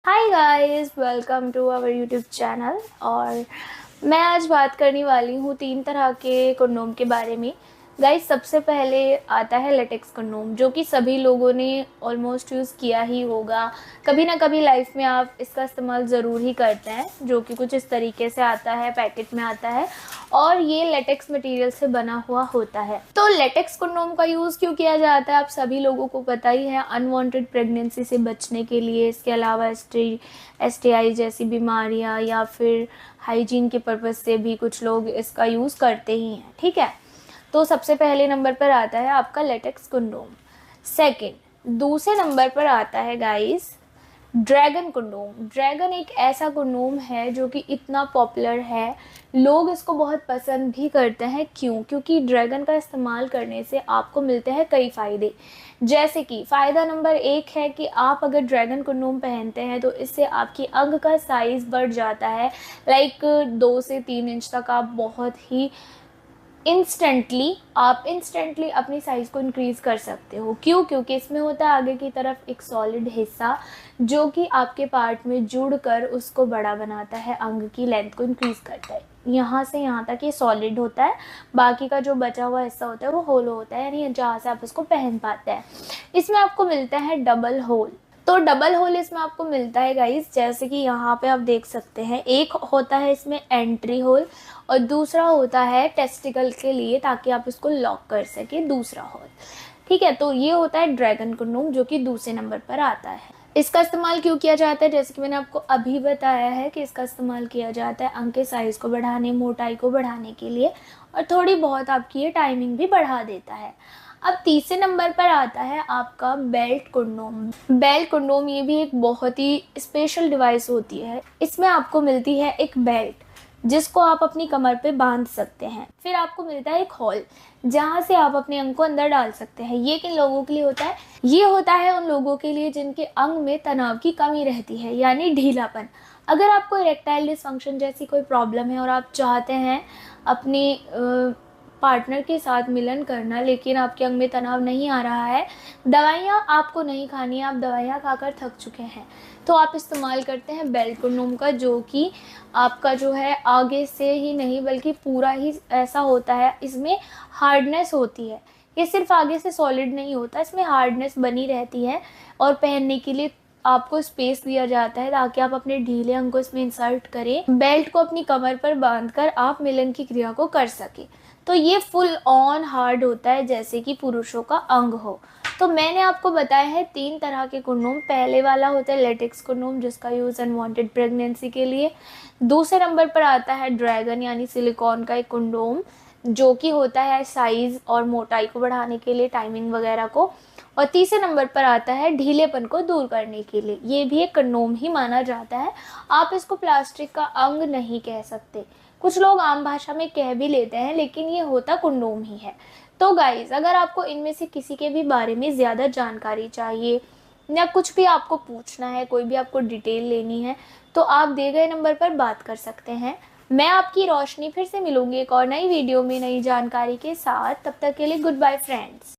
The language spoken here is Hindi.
Hi guys, welcome to our YouTube channel. और मैं आज बात करने वाली हूँ 3 तरह के कंडोम के बारे में। गाइस, सबसे पहले आता है लेटेक्स कंडोम, जो कि सभी लोगों ने ऑलमोस्ट यूज़ किया ही होगा। कभी ना कभी लाइफ में आप इसका इस्तेमाल ज़रूर ही करते हैं, जो कि कुछ इस तरीके से आता है, पैकेट में आता है और ये लेटेक्स मटेरियल से बना हुआ होता है। तो लेटेक्स कंडोम का यूज़ क्यों किया जाता है आप सभी लोगों को पता ही है, अनवांटेड प्रेगनेंसी से बचने के लिए। इसके अलावा STI जैसी बीमारियां या फिर हाइजीन के पर्पज़ से भी कुछ लोग इसका यूज़ करते ही हैं। ठीक है, तो सबसे पहले नंबर पर आता है आपका लेटेक्स कंडोम। सेकंड, दूसरे नंबर पर आता है गाइस ड्रैगन कंडोम। ड्रैगन एक ऐसा कंडोम है जो कि इतना पॉपुलर है, लोग इसको बहुत पसंद भी करते हैं। क्यों? क्योंकि ड्रैगन का इस्तेमाल करने से आपको मिलते हैं कई फ़ायदे। जैसे कि फ़ायदा नंबर 1 है कि आप अगर ड्रैगन कंडोम पहनते हैं तो इससे आपकी अंग का साइज़ बढ़ जाता है। लाइक 2 से 3 इंच तक आप बहुत ही इंस्टेंटली अपनी साइज़ को इंक्रीज़ कर सकते हो। क्यों? क्योंकि इसमें होता है आगे की तरफ एक सॉलिड हिस्सा, जो कि आपके पार्ट में जुड़कर उसको बड़ा बनाता है, अंग की लेंथ को इंक्रीज़ करता है। यहाँ से यहाँ तक ये सॉलिड होता है, बाकी का जो बचा हुआ हिस्सा होता है वो होलो होता है, यानी जहाँ से आप उसको पहन पाते हैं। इसमें आपको मिलता है डबल होल। तो डबल होल इसमें आपको मिलता है गाइस, जैसे कि यहाँ पे आप देख सकते हैं, एक होता है इसमें एंट्री होल और दूसरा होता है टेस्टिकल के लिए, ताकि आप इसको लॉक कर सके, दूसरा होल। ठीक है, तो ये होता है ड्रैगन कंडोम, जो कि दूसरे नंबर पर आता है। इसका इस्तेमाल क्यों किया जाता है? जैसे कि मैंने आपको अभी बताया है कि इसका इस्तेमाल किया जाता है अंग के साइज़ को बढ़ाने, मोटाई को बढ़ाने के लिए, और थोड़ी बहुत आपकी ये टाइमिंग भी बढ़ा देता है। अब तीसरे नंबर पर आता है आपका बेल्ट कंडोम। बेल्ट कंडोम ये भी एक बहुत ही स्पेशल डिवाइस होती है। इसमें आपको मिलती है एक बेल्ट, जिसको आप अपनी कमर पे बांध सकते हैं। फिर आपको मिलता है एक होल, जहाँ से आप अपने अंग को अंदर डाल सकते हैं। ये किन लोगों के लिए होता है? ये होता है उन लोगों के लिए जिनके अंग में तनाव की कमी रहती है, यानी ढीलापन। अगर आपको इरेक्टाइल डिसफंक्शन जैसी कोई प्रॉब्लम है और आप चाहते हैं अपनी पार्टनर के साथ मिलन करना, लेकिन आपके अंग में तनाव नहीं आ रहा है, दवाइयाँ आपको नहीं खानी है, आप दवाइयाँ खाकर थक चुके हैं, तो आप इस्तेमाल करते हैं बेल्ट कंडोम का, जो कि आपका जो है आगे से ही नहीं बल्कि पूरा ही ऐसा होता है। इसमें हार्डनेस होती है, ये सिर्फ आगे से सॉलिड नहीं होता, इसमें हार्डनेस बनी रहती है और पहनने के लिए आपको स्पेस दिया जाता है ताकि आप अपने ढीले अंग को इसमें इंसर्ट करें, बेल्ट को अपनी कमर पर बांधकर आप मिलन की क्रिया को कर सके। तो ये फुल ऑन हार्ड होता है, जैसे कि पुरुषों का अंग हो। तो मैंने आपको बताया है 3 तरह के कंडोम। पहले वाला होता है लेटेक्स कंडोम, जिसका यूज़ अनवांटेड प्रेगनेंसी के लिए। दूसरे नंबर पर आता है ड्रैगन यानी सिलिकॉन का एक कंडोम, जो कि होता है साइज़ और मोटाई को बढ़ाने के लिए, टाइमिंग वगैरह को। और तीसरे नंबर पर आता है ढीलेपन को दूर करने के लिए। ये भी एक कंडोम ही माना जाता है, आप इसको प्लास्टिक का अंग नहीं कह सकते। कुछ लोग आम भाषा में कह भी लेते हैं, लेकिन ये होता कंडोम ही है। तो गाइज़, अगर आपको इनमें से किसी के भी बारे में ज़्यादा जानकारी चाहिए या कुछ भी आपको पूछना है, कोई भी आपको डिटेल लेनी है, तो आप दिए गए नंबर पर बात कर सकते हैं। मैं आपकी रोशनी फिर से मिलूंगी एक और नई वीडियो में नई जानकारी के साथ। तब तक के लिए गुड बाय फ्रेंड्स।